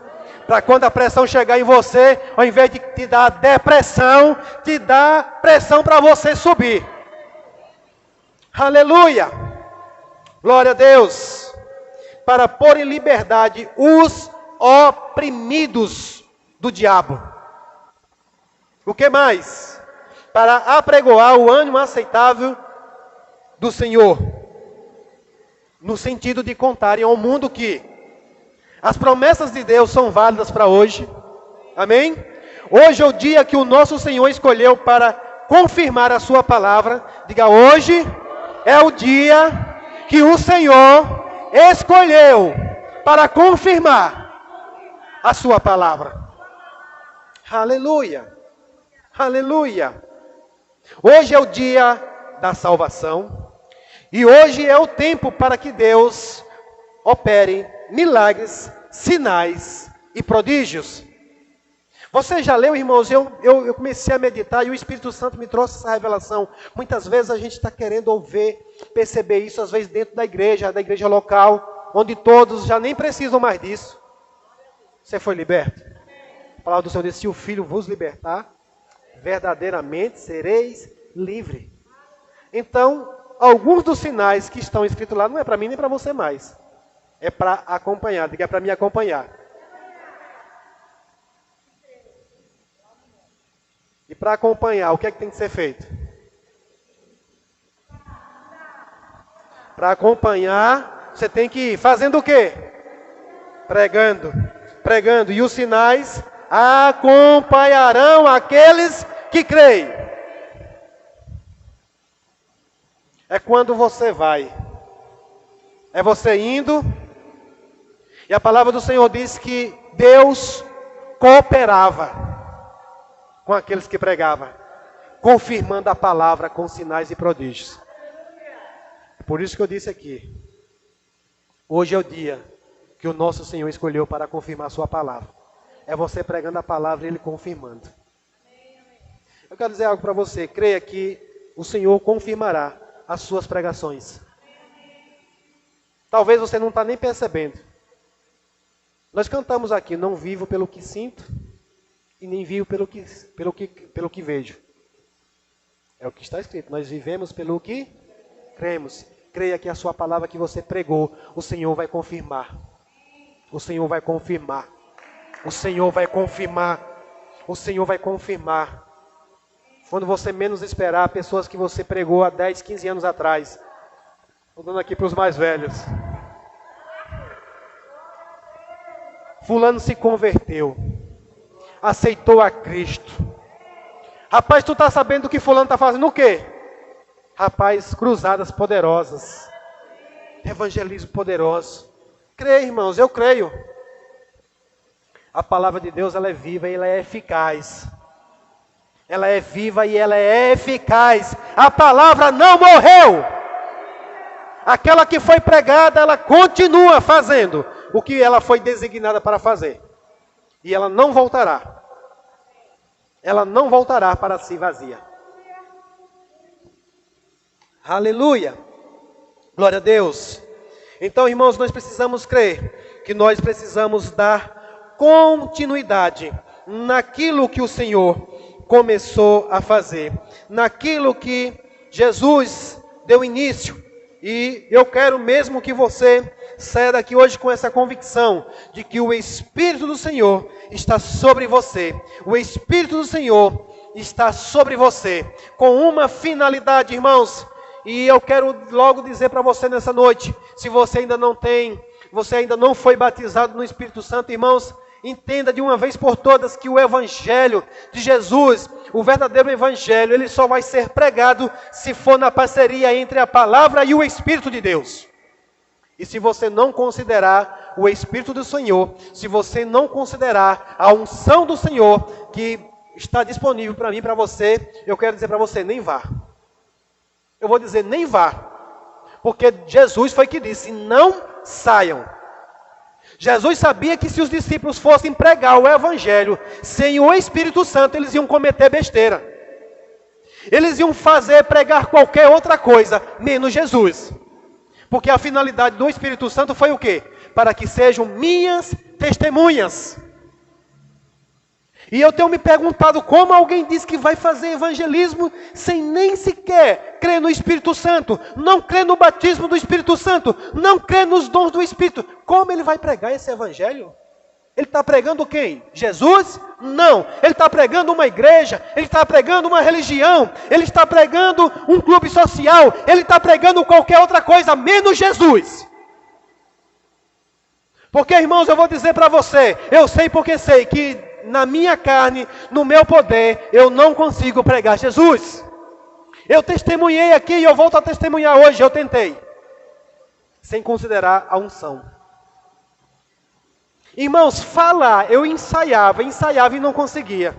Para quando a pressão chegar em você, ao invés de te dar depressão, te dá pressão para você subir. Aleluia! Glória a Deus! Para pôr em liberdade os oprimidos do diabo. O que mais? Para apregoar o ânimo aceitável do Senhor. No sentido de contarem ao mundo que as promessas de Deus são válidas para hoje. Amém? Hoje é o dia que o nosso Senhor escolheu para confirmar a sua palavra. Diga, hoje é o dia que o Senhor escolheu para confirmar a sua palavra. Aleluia! Aleluia! Hoje é o dia da salvação. E hoje é o tempo para que Deus opere milagres, sinais e prodígios. Você já leu, irmãos? Eu comecei a meditar e o Espírito Santo me trouxe essa revelação. Muitas vezes a gente está querendo ouvir, perceber isso, às vezes dentro da igreja local, onde todos já nem precisam mais disso. Você foi liberto? A palavra do Senhor diz, se o Filho vos libertar, verdadeiramente sereis livres. Então, alguns dos sinais que estão escritos lá não é para mim nem para você mais. É para acompanhar, diga, é para me acompanhar. E para acompanhar, o que é que tem que ser feito? Para acompanhar, você tem que ir fazendo o quê? Pregando. Pregando. E os sinais acompanharão aqueles que creem. É quando você vai. É você indo. E a palavra do Senhor diz que Deus cooperava com aqueles que pregavam, confirmando a palavra com sinais e prodígios. Por isso que eu disse aqui, hoje é o dia que o nosso Senhor escolheu para confirmar a sua palavra. É você pregando a palavra e Ele confirmando. Eu quero dizer algo para você, creia que o Senhor confirmará as suas pregações. Talvez você não está nem percebendo. Nós cantamos aqui, não vivo pelo que sinto, e nem vivo pelo que vejo. É o que está escrito. Nós vivemos pelo que cremos. Creia que a sua palavra que você pregou, o Senhor vai confirmar. O Senhor vai confirmar. O Senhor vai confirmar. O Senhor vai confirmar. Quando você menos esperar, pessoas que você pregou há 10, 15 anos atrás. Estou dando aqui para os mais velhos. Fulano se converteu. Aceitou a Cristo. Rapaz, tu está sabendo do que fulano está fazendo o quê? Rapaz, cruzadas poderosas. Evangelismo poderoso. Creio, irmãos, eu creio. A palavra de Deus, ela é viva e ela é eficaz. Ela é viva e ela é eficaz. A palavra não morreu. aquela que foi pregada, ela continua fazendo o que ela foi designada para fazer. E ela não voltará. Ela não voltará para si vazia. Aleluia. Glória a Deus. Então, irmãos, nós precisamos crer que nós precisamos dar continuidade naquilo que o Senhor começou a fazer, naquilo que Jesus deu início. E eu quero mesmo que você saia daqui hoje com essa convicção de que o Espírito do Senhor está sobre você. O Espírito do Senhor está sobre você com uma finalidade, irmãos. E eu quero logo dizer para você nessa noite, se você ainda não foi batizado no Espírito Santo, irmãos, entenda de uma vez por todas que o Evangelho de Jesus, o verdadeiro Evangelho, ele só vai ser pregado se for na parceria entre a palavra e o Espírito de Deus. E se você não considerar o Espírito do Senhor, se você não considerar a unção do Senhor que está disponível para mim e para você, eu quero dizer para você, nem vá. Eu vou dizer, nem vá. Porque Jesus foi que disse, não saiam. Jesus sabia que se os discípulos fossem pregar o Evangelho sem o Espírito Santo, eles iam cometer besteira. Eles iam pregar qualquer outra coisa, menos Jesus. Porque a finalidade do Espírito Santo foi o quê? Para que sejam minhas testemunhas. E eu tenho me perguntado como alguém diz que vai fazer evangelismo sem nem sequer crer no Espírito Santo, não crer no batismo do Espírito Santo, não crer nos dons do Espírito. Como ele vai pregar esse evangelho? Ele está pregando quem? Jesus? Não. Ele está pregando uma igreja, ele está pregando uma religião, ele está pregando um clube social, ele está pregando qualquer outra coisa, menos Jesus. Porque, irmãos, eu vou dizer para você, eu sei porque sei que na minha carne, no meu poder, eu não consigo pregar Jesus. Eu testemunhei aqui e eu volto a testemunhar hoje, eu tentei. Sem considerar a unção. Irmãos, falar, eu ensaiava e não conseguia.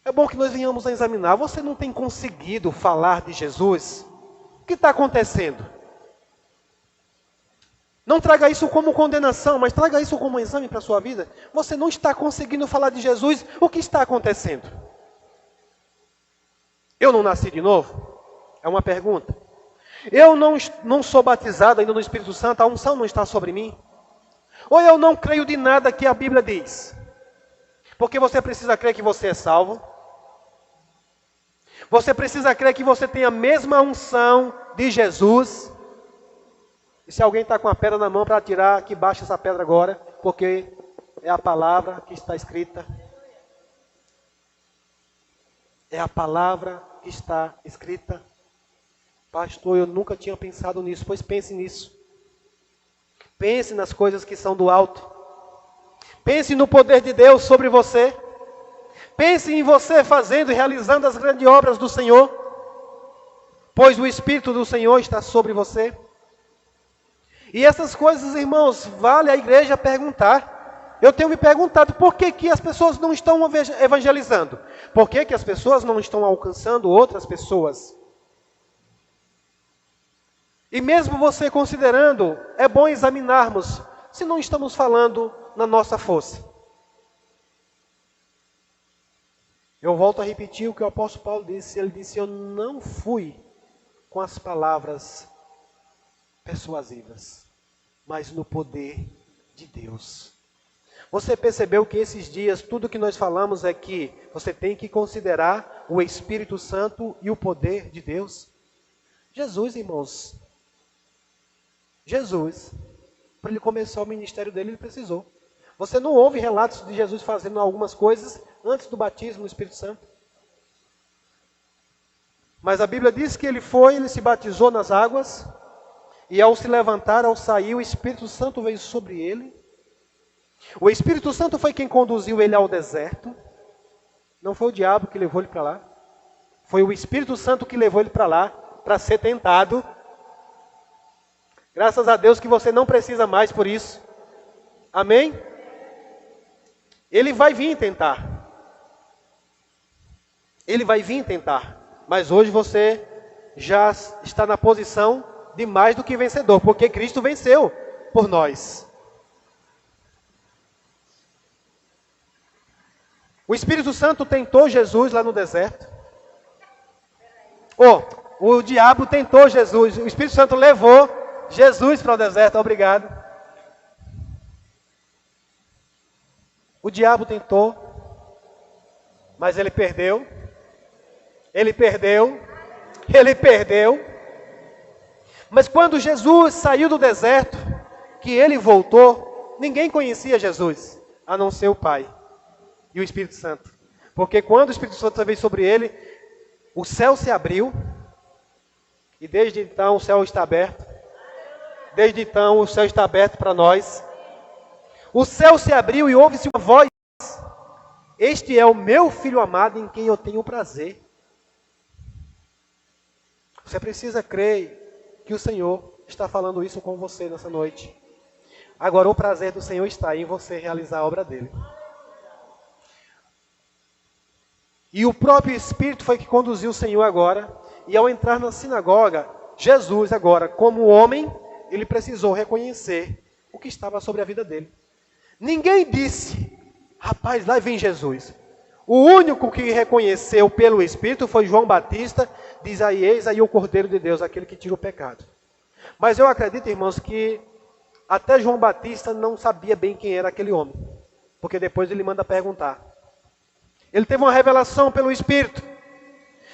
É bom que nós venhamos a examinar. Você não tem conseguido falar de Jesus? O que está acontecendo? Não traga isso como condenação, mas traga isso como um exame para a sua vida. Você não está conseguindo falar de Jesus, o que está acontecendo? Eu não nasci de novo? É uma pergunta. Eu não sou batizado ainda no Espírito Santo, a unção não está sobre mim? Ou eu não creio de nada que a Bíblia diz? Porque você precisa crer que você é salvo. Você precisa crer que você tem a mesma unção de Jesus. E se alguém está com a pedra na mão para atirar, que baixe essa pedra agora, porque é a palavra que está escrita. É a palavra que está escrita. Pastor, eu nunca tinha pensado nisso. Pois pense nisso. Pense nas coisas que são do alto. Pense no poder de Deus sobre você. Pense em você fazendo e realizando as grandes obras do Senhor. Pois o Espírito do Senhor está sobre você. E essas coisas, irmãos, vale a igreja perguntar. Eu tenho me perguntado por que as pessoas não estão evangelizando? Por que as pessoas não estão alcançando outras pessoas? E mesmo você considerando, é bom examinarmos se não estamos falando na nossa força. Eu volto a repetir o que o apóstolo Paulo disse. Ele disse, eu não fui com as palavras persuasivas, mas no poder de Deus. Você percebeu que esses dias, tudo que nós falamos é que você tem que considerar o Espírito Santo e o poder de Deus? Jesus, irmãos, Jesus, para ele começar o ministério dele, ele precisou. Você não ouve relatos de Jesus fazendo algumas coisas antes do batismo no Espírito Santo? Mas a Bíblia diz que ele se batizou nas águas, e ao se levantar, ao sair, o Espírito Santo veio sobre ele. O Espírito Santo foi quem conduziu ele ao deserto. Não foi o diabo que levou ele para lá. Foi o Espírito Santo que levou ele para lá, para ser tentado. Graças a Deus que você não precisa mais por isso. Amém? Ele vai vir tentar. Ele vai vir tentar. Mas hoje você já está na posição de mais do que vencedor, porque Cristo venceu por nós. O Espírito Santo tentou Jesus lá no deserto. O diabo tentou Jesus. O Espírito Santo levou Jesus para o deserto. Obrigado. O diabo tentou, mas ele perdeu. Ele perdeu. Ele perdeu. Mas quando Jesus saiu do deserto, que ele voltou, ninguém conhecia Jesus, a não ser o Pai e o Espírito Santo. Porque quando o Espírito Santo veio sobre ele, o céu se abriu, e desde então o céu está aberto. Desde então o céu está aberto para nós. O céu se abriu e ouve-se uma voz: este é o meu Filho amado em quem eu tenho prazer. Você precisa crer que o Senhor está falando isso com você nessa noite. Agora o prazer do Senhor está em você realizar a obra dele. E o próprio Espírito foi que conduziu o Senhor agora. E ao entrar na sinagoga, Jesus agora, como homem, ele precisou reconhecer o que estava sobre a vida dele. Ninguém disse: rapaz, lá vem Jesus. O único que reconheceu pelo Espírito foi João Batista. Diz aí: eis aí o Cordeiro de Deus, aquele que tira o pecado. Mas eu acredito, irmãos, que até João Batista não sabia bem quem era aquele homem. Porque depois ele manda perguntar. Ele teve uma revelação pelo Espírito.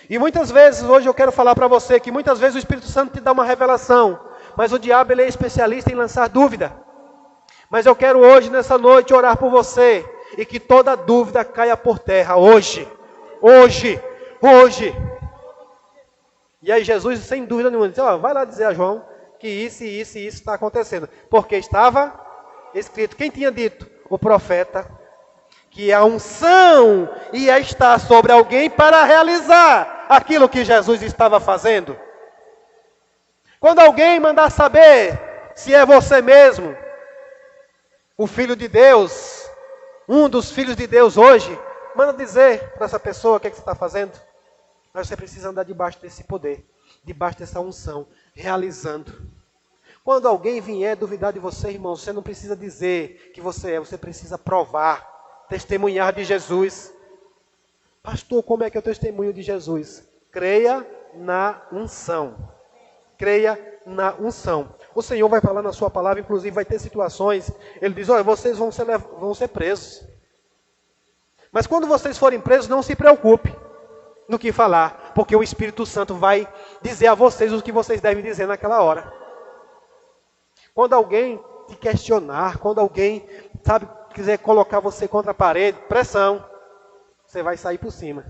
E muitas vezes, hoje eu quero falar para você que muitas vezes o Espírito Santo te dá uma revelação, mas o diabo ele é especialista em lançar dúvida. Mas eu quero hoje, nessa noite, orar por você, e que toda dúvida caia por terra, hoje. E aí Jesus, sem dúvida nenhuma, disse: vai lá dizer a João que isso e isso e isso está acontecendo. Porque estava escrito. Quem tinha dito? O profeta. Que a unção ia estar sobre alguém para realizar aquilo que Jesus estava fazendo. Quando alguém mandar saber se é você mesmo, o Filho de Deus, um dos filhos de Deus hoje, manda dizer para essa pessoa o que você está fazendo. Mas você precisa andar debaixo desse poder, debaixo dessa unção, realizando. Quando alguém vier duvidar de você, irmão, você não precisa dizer que você precisa provar. Testemunhar de Jesus. Pastor, como é que eu testemunho de Jesus? Creia na unção. Creia na unção. O Senhor vai falar na sua palavra, inclusive vai ter situações. Ele diz: olha, vocês vão ser presos. Mas quando vocês forem presos, não se preocupe no que falar, porque o Espírito Santo vai dizer a vocês o que vocês devem dizer naquela hora. Quando alguém te questionar, quando alguém, quiser colocar você contra a parede, pressão, você vai sair por cima.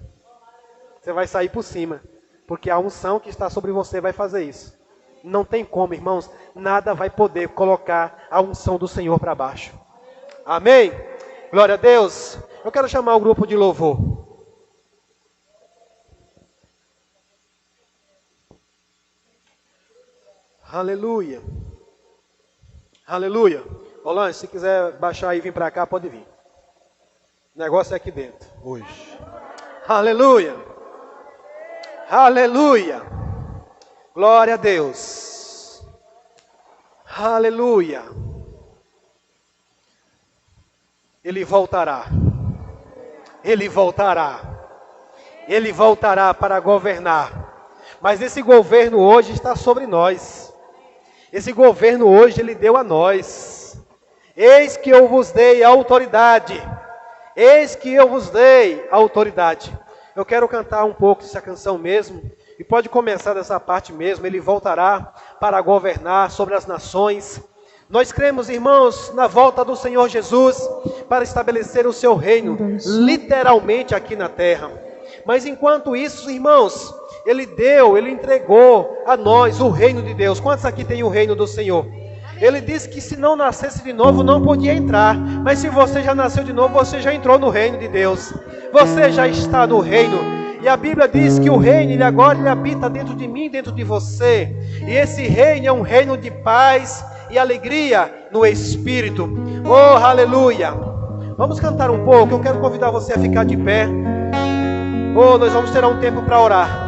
Você vai sair por cima, porque a unção que está sobre você vai fazer isso. Não tem como, irmãos, nada vai poder colocar a unção do Senhor para baixo. Amém? Glória a Deus. Eu quero chamar o grupo de louvor. Aleluia. Aleluia. Rolante, se quiser baixar e vir para cá, pode vir. O negócio é aqui dentro, hoje. Aleluia. Aleluia. Glória a Deus. Aleluia. Ele voltará. Ele voltará. Ele voltará para governar. Mas esse governo hoje está sobre nós. Esse governo hoje Ele deu a nós. Eis que eu vos dei autoridade. Eis que eu vos dei autoridade. Eu quero cantar um pouco dessa canção mesmo. E pode começar dessa parte mesmo. Ele voltará para governar sobre as nações. Nós cremos, irmãos, na volta do Senhor Jesus para estabelecer o seu reino, literalmente aqui na terra. Mas enquanto isso, irmãos, Ele entregou a nós o reino de Deus. Quantos aqui tem o reino do Senhor? Ele disse que se não nascesse de novo, não podia entrar. Mas se você já nasceu de novo, você já entrou no reino de Deus. Você já está no reino. E a Bíblia diz que o reino, ele habita dentro de mim, dentro de você. E esse reino é um reino de paz e alegria no Espírito. Oh, aleluia! Vamos cantar um pouco. Eu quero convidar você a ficar de pé. Oh, nós vamos ter um tempo para orar.